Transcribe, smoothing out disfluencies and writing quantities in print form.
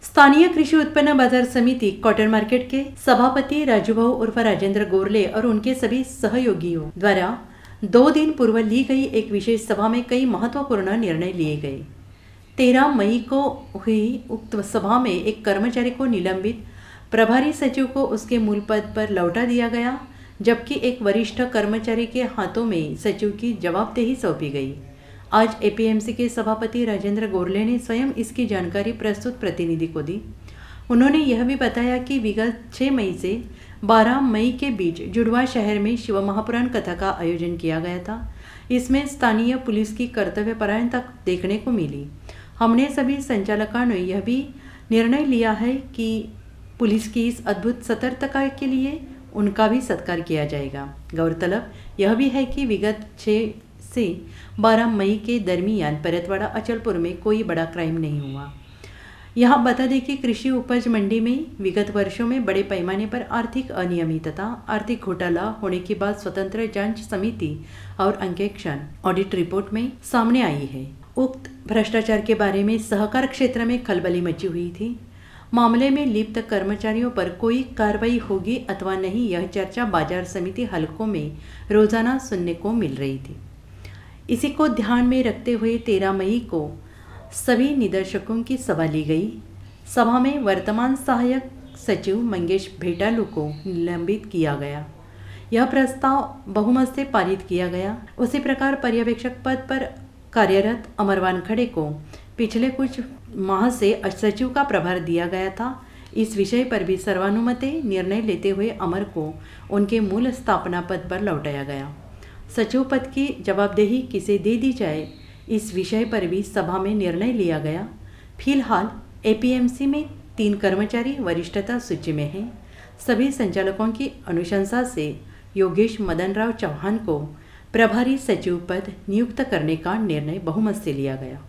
स्थानीय कृषि उत्पन्न बाजार समिति कॉटन मार्केट के सभापति राजूभाऊ उर्फ राजेंद्र गोरले और उनके सभी सहयोगियों द्वारा 2 दिन पूर्व ली गई एक विशेष सभा में कई महत्वपूर्ण निर्णय लिए गए। 13 मई को हुई उक्त सभा में एक कर्मचारी को निलंबित, प्रभारी सचिव को उसके मूल पद पर लौटा दिया गया, जबकि एक वरिष्ठ कर्मचारी के हाथों में सचिव की जवाबदेही सौंपी गई। आज एपीएमसी के सभापति राजेंद्र गोरले ने स्वयं इसकी जानकारी प्रस्तुत प्रतिनिधि को दी। उन्होंने यह भी बताया कि विगत 6 मई से 12 मई के बीच जुड़वा शहर में शिव महापुराण कथा का आयोजन किया गया था। इसमें स्थानीय पुलिस की कर्तव्यपरायणता देखने को मिली। हमने सभी संचालकों ने यह भी निर्णय लिया है कि पुलिस की इस अद्भुत सतर्कता के लिए उनका भी सत्कार किया जाएगा। गौरतलब यह भी है कि विगत 6 से 12 मई के दरमियान परतवाड़ा अचलपुर में कोई बड़ा क्राइम नहीं हुआ। यहाँ बता दें कि कृषि उपज मंडी में विगत वर्षों में बड़े पैमाने पर आर्थिक अनियमितता, आर्थिक घोटाला होने की बात स्वतंत्र जांच समिति और अंकेक्षण ऑडिट रिपोर्ट में सामने आई है। उक्त भ्रष्टाचार के बारे में सहकार क्षेत्र में खलबली मची हुई थी। मामले में लिप्त कर्मचारियों पर कोई कार्रवाई होगी अथवा नहीं, यह चर्चा बाजार समिति हलकों में रोजाना सुनने को मिल रही थी। इसी को ध्यान में रखते हुए 13 मई को सभी निदेशकों की सभा ली गई। सभा में वर्तमान सहायक सचिव मंगेश भेटालू को निलंबित किया गया। यह प्रस्ताव बहुमत से पारित किया गया। उसी प्रकार पर्यवेक्षक पद पर कार्यरत अमर वानखड़े को पिछले कुछ माह से सचिव का प्रभार दिया गया था। इस विषय पर भी सर्वानुमते निर्णय लेते हुए अमर को उनके मूल स्थापना पद पर लौटाया गया। सचिव पद की जवाबदेही किसे दे दी जाए, इस विषय पर भी सभा में निर्णय लिया गया। फिलहाल एपीएमसी में 3 कर्मचारी वरिष्ठता सूची में हैं। सभी संचालकों की अनुशंसा से योगेश मदनराव चौहान को प्रभारी सचिव पद नियुक्त करने का निर्णय बहुमत से लिया गया।